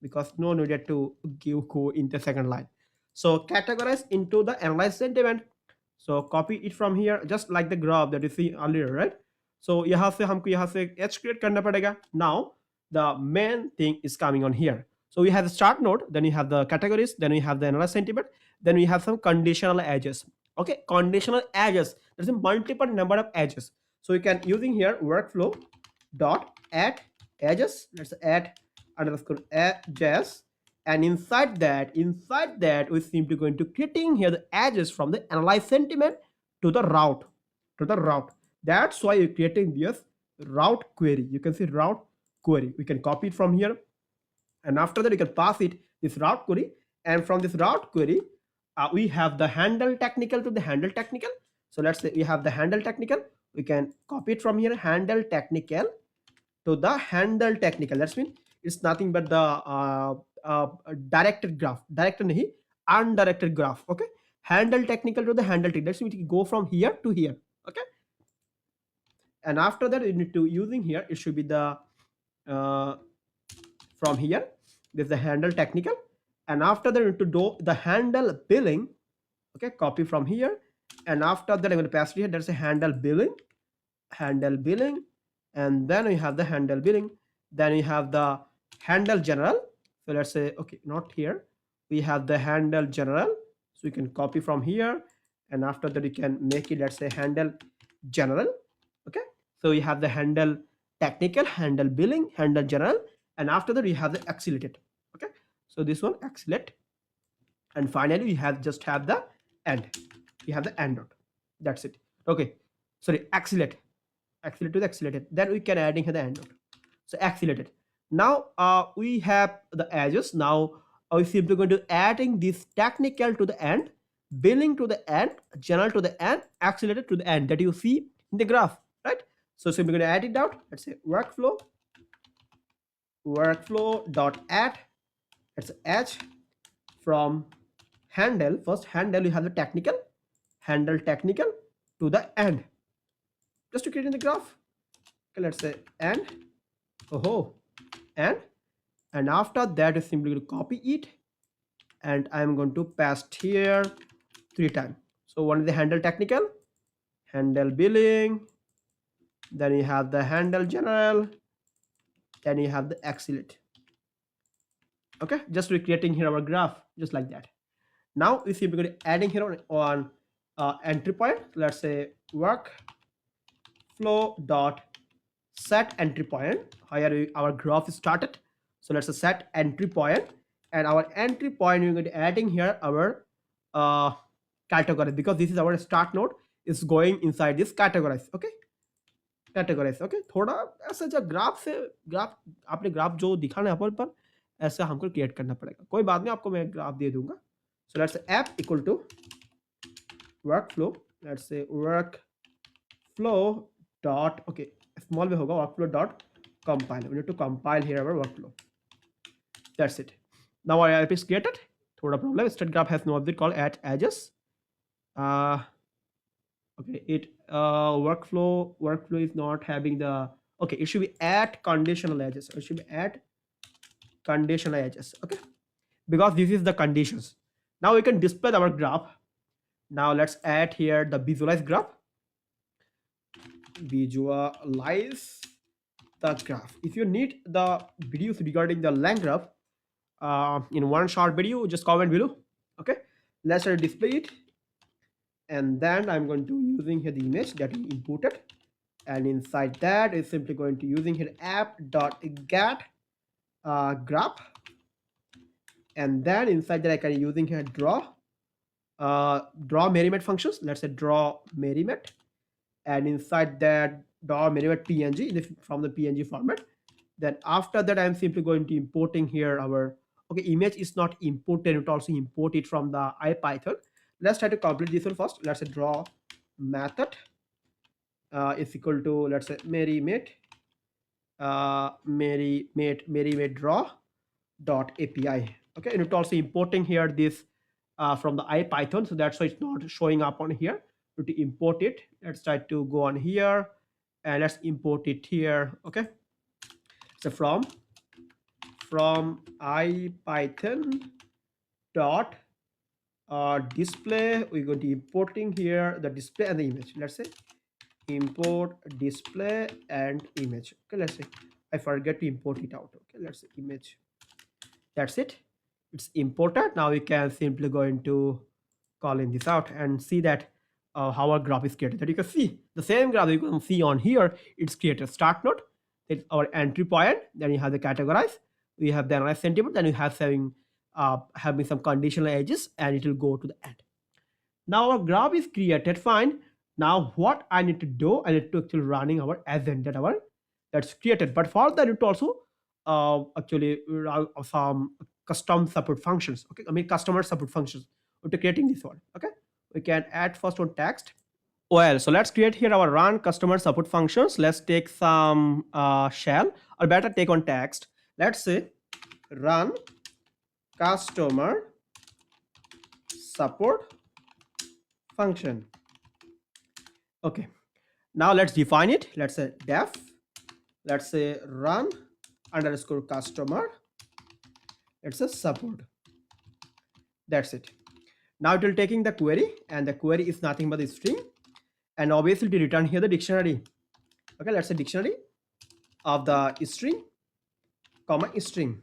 because no needed to give code in the second line. So categorize into the analyze sentiment. So copy it from here, just like the graph that you see earlier, right? So यहाँ से हमको यहाँ से edge create करना पड़ेगा. Now the main thing is coming on here. So we have the start node, then we have the categories, then we have the analyze sentiment, then we have some conditional edges. Okay, conditional edges. There's a multiple number of edges. So you can using here workflow dot add edges. Let's add underscore edges, and inside that we're simply going to creating here the edges from the analyze sentiment to the route, that's why you're creating this route query. You can see route query, we can copy it from here, and after that you can pass it this route query, and from this route query we have the handle technical to the handle technical. So let's say we have the handle technical, we can copy it from here, handle technical to the handle technical. That's mean it's nothing but the directed graph, directed nahi, undirected graph. Okay, handle technical to the handle technical. Let's go from here to here. Okay, and after that you need to using here, it should be the uh, from here, this is the handle technical, and after that you need to do the handle billing. Okay, copy from here, and after that I'm going to pass it here. There's a handle billing, and then we have the handle billing. Then we have the handle general. So let's say, okay, not here, we have the handle general, so you can copy from here, and after that you can make it, let's say, handle general. Okay, so you have the handle technical, handle billing, handle general, and after that we have the accelerated. Okay, so this one accelerate, and finally we have just have the end. We have the end dot. That's it. Okay, sorry, accelerate to the accelerated. Then we can adding here the end dot. So accelerated. Now we have the edges. Now we simply going to adding this technical to the end, billing to the end, general to the end, accelerated to the end, that you see in the graph, right? So simply going to add it out. Let's say workflow dot add. Let's edge from handle. First handle, you have the technical, handle technical to the end, just to create in the graph. Okay, let's say end. And after that is simply going to copy it, and I'm going to paste here 3 times. So one is the handle technical, handle billing, then you have the handle general, then you have the accelerate. Okay, just recreating here our graph just like that. Now we simply going to adding here on entry point. Let's say workflow dot set entry point. Here our graph is started, so let's set entry point, and our entry point we're going to adding here our category, because this is our start node is going inside this categorize. Okay, categorize. Okay, थोड़ा ऐसा जो graph से graph आपने graph जो दिखाना है पर ऐसा हमको क्रिएट करना पड़ेगा, कोई बात नहीं, आपको मैं ग्राफ दे दूंगा. So let's say app equal to workflow. Let's say workflow dot, okay, small में होगा, workflow dot compile. We need to compile here our workflow. That's it. Now our app is created. Thoda problem. State graph has no object called at edges. Okay, it workflow is not having the, okay, it should be at conditional edges. It should be at conditional edges. Okay, because this is the conditions. Now we can display our graph. Now let's add here the visualize graph. Visualize the graph. If you need the videos regarding the LangGraph in one short video, just comment below. Okay, let's display it, and then I'm going to using here the image that we imported, and inside that is simply going to using here app.get graph, and then inside that I can using here draw Merrimat functions. Let's say draw Merrimat, and inside that draw Merrimat PNG from the PNG format. Then after that I'm simply going to importing here our, okay, image is not imported, it also import it from the IPython. Let's try to complete this one first. Let's say draw method is equal to, let's say, Merrimat draw dot API. Okay, and it also importing here this from the IPython, so that's why it's not showing up on here. To import it, let's try to go on here and let's import it here. Okay, so from IPython dot display, we're going to importing here the display and the image. Let's say import display and image. Okay, let's say I forget to import it out. Okay, let's say image. That's it, it's imported. Now we can simply go into calling this out and see that how our graph is created. That you can see the same graph you can see on here. It's created start node, it's our entry point, then you have the categorize, we have the analyze sentiment, then you have having some conditional edges, and it will go to the end. Now our graph is created, fine. Now what I need to do, I need to actually running our agent that's created, but for that it also actually some custom support functions. Okay, I mean customer support functions to creating this one. Okay, we can add first one text. Well, so let's create here our run customer support functions. Let's take some shell, or better take on text. Let's say run customer support function. Okay, now let's define it. Let's say def, let's say run underscore customer, let's say support. That's it. Now it will taking the query, and the query is nothing but the string, and obviously to return here the dictionary. Okay, let's say dictionary of the string comma string.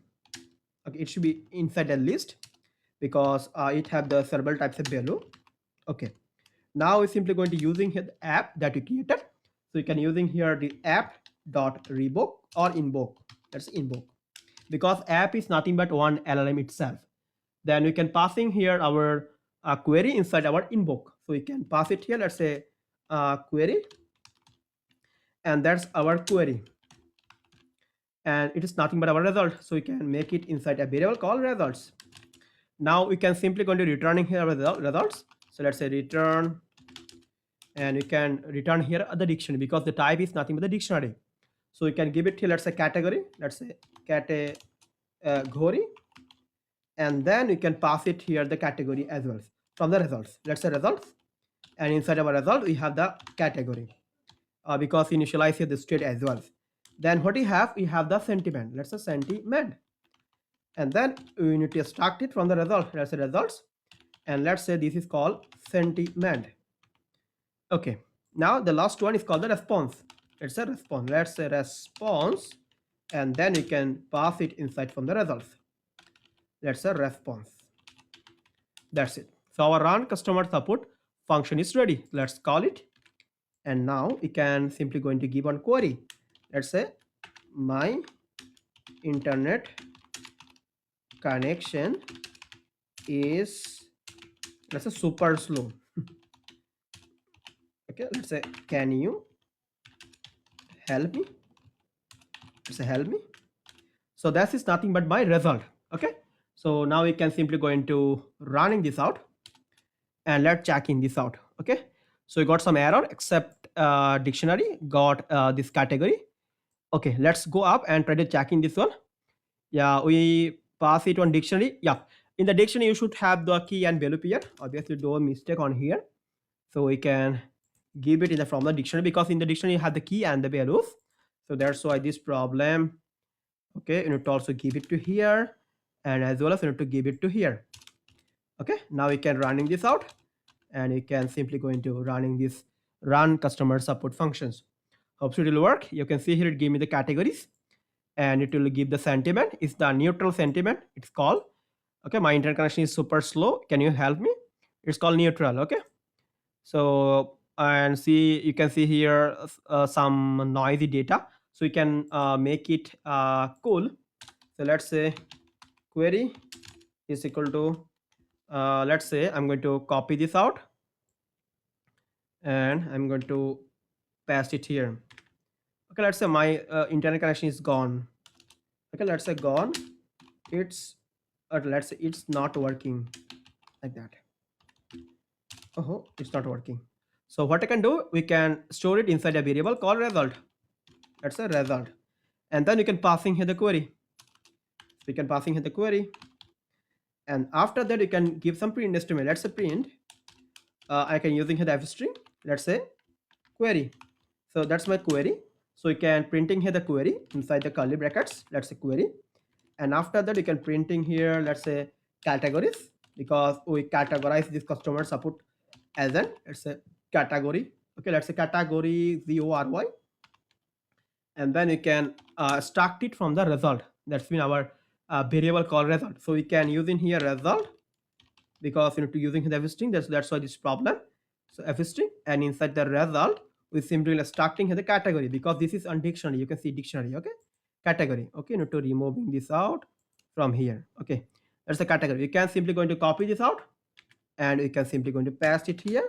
Okay, it should be inside the list because it have the several types of value. Okay, now we're simply going to using here the app that we created. So you can using here the app dot revoke or invoke. That's invoke, because app is nothing but one LLM itself. Then we can passing here our query inside our invoke. So we can pass it here. Let's say query, and that's our query, and it is nothing but our result. So we can make it inside a variable called results. Now we can simply going to returning here results. So let's say return, and we can return here the dictionary because the type is nothing but the dictionary. So we can give it here, let's say category, let's say category, and then we can pass it here the category as well from the results. Let's say results, and inside our result we have the category because initialize here the state as well. Then what we have the sentiment. Let's say sentiment, and then we need to extract it from the result. Let's say results, and let's say this is called sentiment. Okay, now the last one is called the response. It's a response. Let's say response, and then you can pass it inside from the results. Let's say response. That's it. So our run customer support function is ready. Let's call it, and now we can simply going to give one query. Let's say my internet connection is, let's say, super slow. Okay, let's say can you help me? Let's say help me. So that is nothing but my result. Okay, so now we can simply go into running this out, and let's checking this out. Okay, so we got some error except dictionary got this category. Okay, let's go up and try to checking this one. Yeah, we pass it on dictionary. Yeah, in the dictionary you should have the key and value pair. Obviously no mistake on here, so we can give it in the from the dictionary, because in the dictionary you have the key and the values. So that's why this problem. Okay, you need to also give it to here, and as well as you need to give it to here. Okay, now we can running this out, and we can simply go into running this run customer support functions. Hope it will work. You can see here it give me the categories, and it will give the sentiment. It's the neutral sentiment, it's called. Okay, my internet connection is super slow, can you help me? It's called neutral. Okay, so and see, you can see here some noisy data, so you can make it cool. So let's say query is equal to let's say I'm going to copy this out, and I'm going to paste it here. Okay, let's say my internet connection is gone. Okay, let's say gone. It's let's say it's not working like that. Oh, it's not working. So what I can do, we can store it inside a variable called result. Let's say result, and then you can passing here the query. We can passing here the query, and after that you can give some print estimate. Let's say print. I can using here the f string. Let's say query. So that's my query. So you can printing here the query inside the curly brackets. Let's say query, and after that you can printing here, let's say categories, because we categorize this customer support as an, let's say category. Okay, let's say category GORY, and then we can extract it from the result. That's been our variable called result. So we can use in here result, because you need to using the f string. That's why this problem. So f string, and inside the result we simply extracting here the category, because this is on dictionary. You can see dictionary. Okay, category. Okay, you need to removing this out from here. Okay, that's the category. You can simply going to copy this out, and we can simply going to paste it here,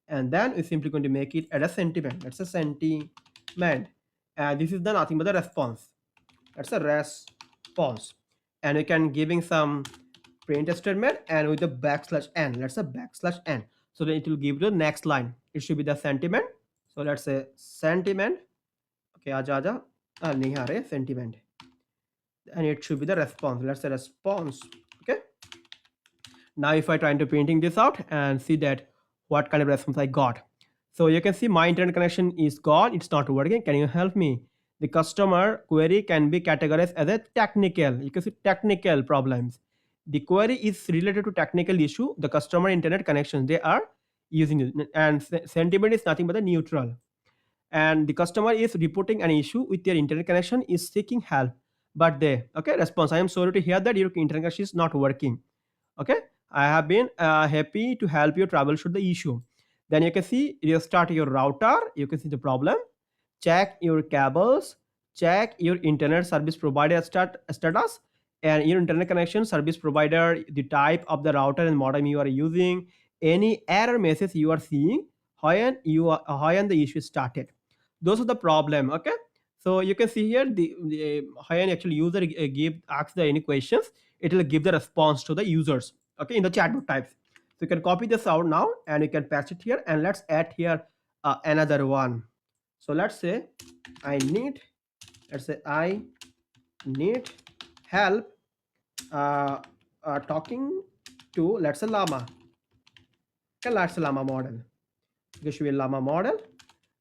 and then we're simply going to make it as a sentiment. That's a sentiment, and this is the nothing but the response. That's a response, and we can giving some print statement, and with the backslash n. Let's say backslash n, so then it will give the next line. It should be the sentiment. So let's say sentiment. Okay, aja nihare sentiment, and it should be the response. Let's say response. Okay, Now if I try to printing this out and see that what kind of response I got. So you can see my internet connection is gone, it's not working, can you help me? The customer query can be categorized as a technical. You can see technical problems. The query is related to technical issue, the customer internet connection they are using it. And sentiment is nothing but a neutral. And the customer is reporting an issue with their internet connection, is seeking help. But they, okay, response, I am sorry to hear that your internet connection is not working. Okay, I have been happy to help you troubleshoot the issue. Then you can see restart your router, you can see the problem, check your cables, check your internet service provider status, and your internet connection service provider, the type of the router and modem you are using, any error message you are seeing, when the issue started. Those are the problem. Okay, so you can see here the when actually user give ask the any questions, it will give the response to the users, okay, in the chatbot types. So you can copy this out now and you can paste it here, and let's add here another one. So let's say I need, let's say I need help talking to, let's say, llama. Okay, let's say llama model. This will be llama model.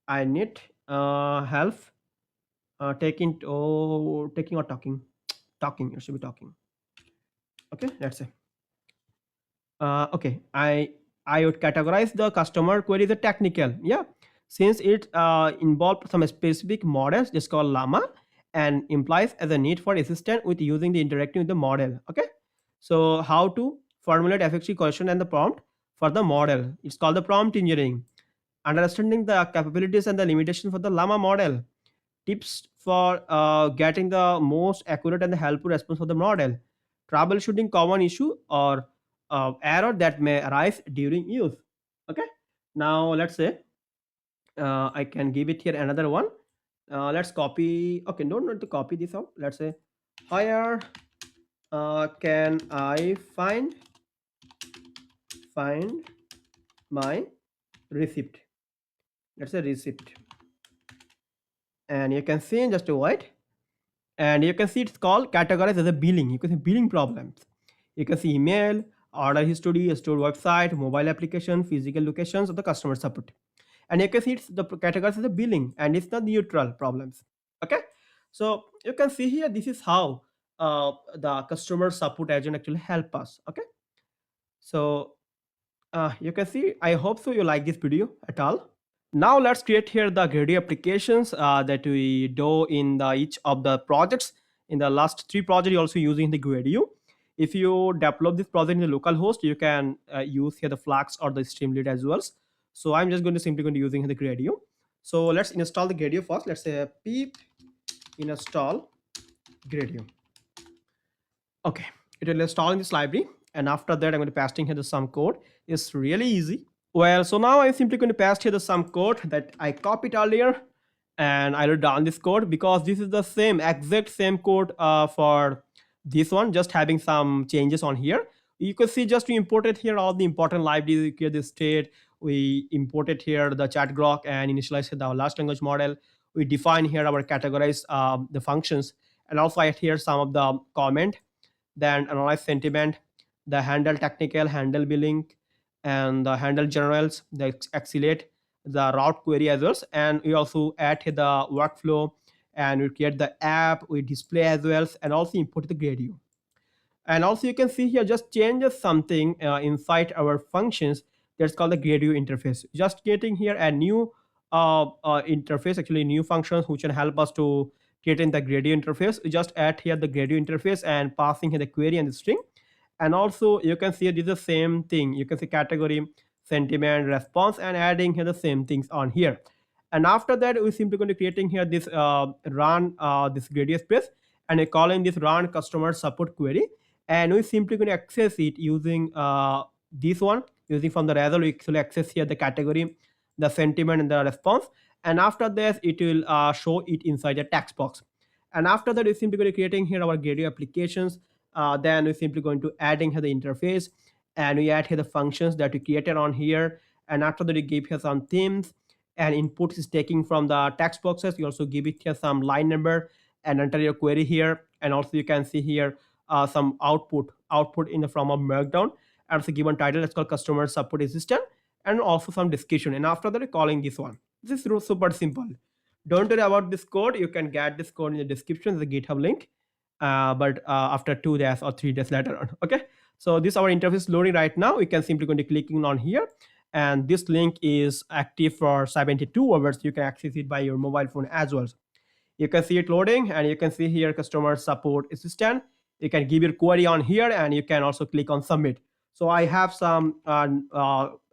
I need help taking or talking. It should be talking. Okay, let's say okay, I would categorize the customer query as a technical. Yeah, since it involved some specific models just called llama and implies as a need for assistant with using the interacting with the model. Okay, so how to formulate effective question and the prompt for the model, it's called the prompt engineering. Understanding the capabilities and the limitations for the llama model, tips for getting the most accurate and the helpful response for the model, troubleshooting common issue or error that may arise during use. Okay, now let's say I can give it here another one. Let's copy. Okay, don't need to copy this out. Let's say where can I find my receipt? Let's say receipt, and you can see just wait, and you can see it's called categorized as a billing. You can see billing problems. You can see email, order history, store website, mobile application, physical locations of the customer support. And you can see it's the categories as the billing and it's the neutral problems. Okay, so you can see here this is how the customer support agent actually help us. Okay, so you can see, I hope so you like this video at all. Now let's create here the Gradio applications that we do in the each of the projects. In the last three projects, you're also using the Gradio. If you develop this project in the local host, you can use here the Flux or the Streamline as well. So I'm just going to simply going to using the Gradio. So let's install the Gradio first. Let's say pip install Gradio. Okay, it will install in this library, and after that, I'm going to pasting here the some code. It's really easy. Well, so now I'm simply going to paste here the some code that I copied earlier, and I will run this code because this is the same exact same code for this one, just having some changes on here. You can see just we imported here all the important libraries here, the state. We imported here the chat grok and initialized our large language model. We define here our categorize the functions, and also I here some of the comment, then analyze sentiment, the handle technical, handle billing, and the handle generals, the accelerate, the route query as well. And we also add here the workflow, and we create the app, we display as well, and also import the Gradio. And also you can see here just changes something inside our functions that's called the Gradio interface. Just getting here a new interface, actually new functions which can help us to create in the Gradio interface. We just add here the Gradio interface and passing here the query and the string. And also you can see this is the same thing. You can see category, sentiment, response, and adding here the same things on here. And after that, we're simply going to creating here this run this Gradio space, and we're calling this run customer support query, and we're simply going to access it using this one, using from the result. We actually access here the category, the sentiment, and the response. And after this, it will show it inside a text box. And after that, we're simply going to creating here our Gradio applications. Then we're simply going to adding here the interface, and we add here the functions that we created on here. And after that, we give here some themes, and inputs is taking from the text boxes. You also give it here some line number and enter your query here. And also you can see here some output in the form of markdown. and the given title, let's call customer support assistant, and also some description. And after that, we're calling this one. This is super simple. Don't worry about this code. You can get this code in the description, the GitHub link. But after 2 days or 3 days later on. Okay. So this our interface loading right now. We can simply go to clicking on here, and this link is active for 72 hours. You can access it by your mobile phone as well. You can see it loading, and you can see here customer support assistant. You can give your query on here, and you can also click on submit. So I have some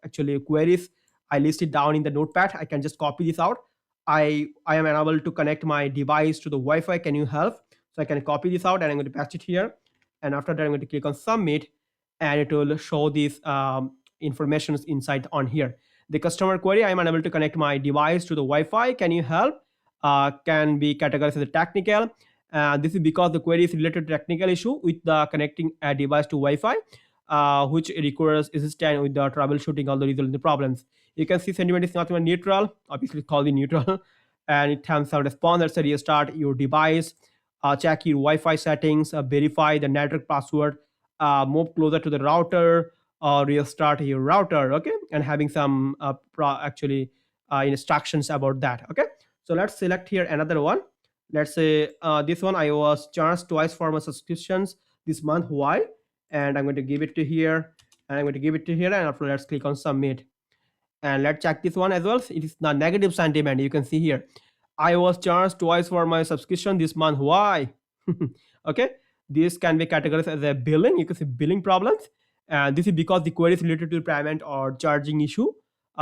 actually queries. I listed down in the notepad. I can just copy this out. I am unable to connect my device to the Wi-Fi. Can you help? So I can copy this out, and I'm going to paste it here. And after that, I'm going to click on submit, and it will show these information inside on here. The customer query: I'm unable to connect my device to the Wi-Fi. Can you help? Can be categorized as a technical. This is because the query is related to technical issue with the connecting a device to Wi-Fi, which requires assistance with the troubleshooting all the result in the problems. You can see sentiment is not even neutral, obviously called the neutral, and it has a response that says restart your device, check your Wi-Fi settings, verify the network password, move closer to the router, or restart your router. Okay, and having some instructions about that. Okay, so let's select here another one. Let's say this one, I was charged twice for my subscriptions this month. Why? And I'm going to give it to here, and I'm going to give it to here, and after let's click on submit. And let's check this one as well. It is the negative sentiment. You can see here, I was charged twice for my subscription this month. Why? Okay, this can be categorized as a billing. You can see billing problems, and this is because the query is related to payment or charging issue,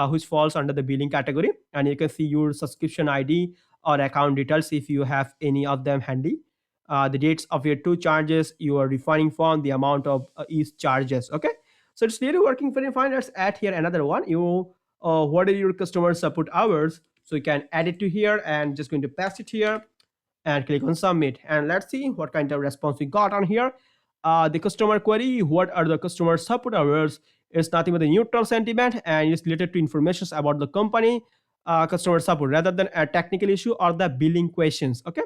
which falls under the billing category. And you can see your subscription ID or account details if you have any of them handy. The dates of your two charges, you are refining from the amount of each charges. Okay, so it's really working very fine. Let's add here another one. What are your customer support hours? So you can add it to here, and just going to paste it here and click on submit. And let's see what kind of response we got on here. The customer query: what are the customer support hours? It's nothing but a neutral sentiment, and it's related to information about the company customer support rather than a technical issue or the billing questions. Okay,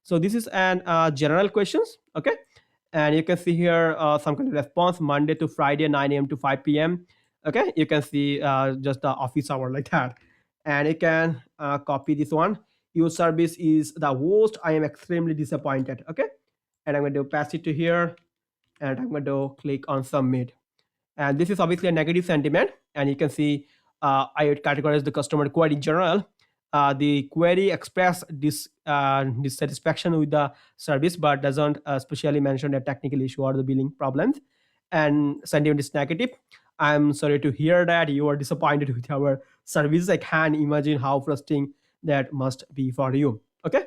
so this is an general questions. Okay, and you can see here some kind of response: Monday to Friday 9 a.m. to 5 p.m. Okay, you can see just the office hour like that, and you can copy this one. Your service is the worst. I am extremely disappointed. Okay, and I'm going to pass it to here, and I'm going to click on submit. And this is obviously a negative sentiment, and you can see I would categorize the customer query in general. The query express dissatisfaction with the service, but doesn't specially mention a technical issue or the billing problems. And sentiment is negative. I'm sorry to hear that you are disappointed with our service. I can imagine how frustrating that must be for you. Okay,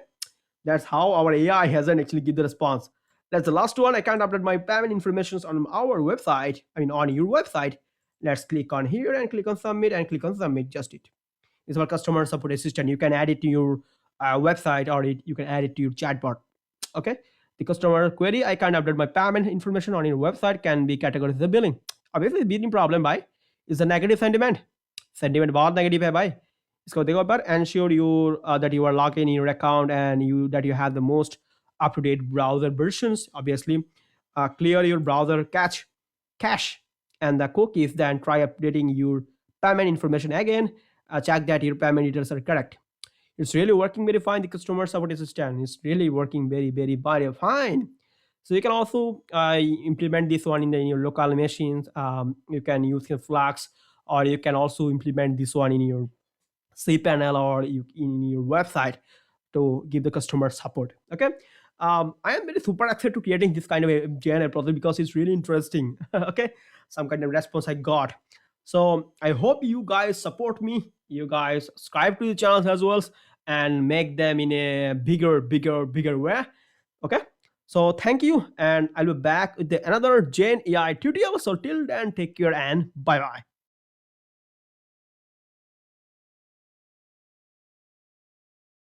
that's how our AI hasn't actually give the response. That's the last one. I can't upload my payment information on our website. I mean, on your website. Let's click on here and click on submit and click on submit. Just it. It's our customer support assistant. You can add it to your website, or you can add it to your chatbot. Okay. The customer query: I can't update my payment information on your website, can be categorized as a billing. Obviously, billing problem by is a negative sentiment. Sentiment बहुत negative है भाई. इसको देखो पर ensure you that you are logged in your account, and that you have the most up-to-date browser versions. Obviously, clear your browser cache and the cookies, then try updating your payment information again. Check that your payment details are correct. It's really working very fine. The customer support assistant is really working very, very, very fine. So you can also implement this one in your local machines. You can use your Flask, or you can also implement this one in your cPanel or in your website to give the customer support. Okay. I am very super excited to creating this kind of a GNL project because it's really interesting. Okay, some kind of response I got. So I hope you guys support me. You guys subscribe to the channels as well, and make them in a bigger way. Okay. So thank you, and I'll be back with another Gen AI tutorial. So till then, take care and bye bye.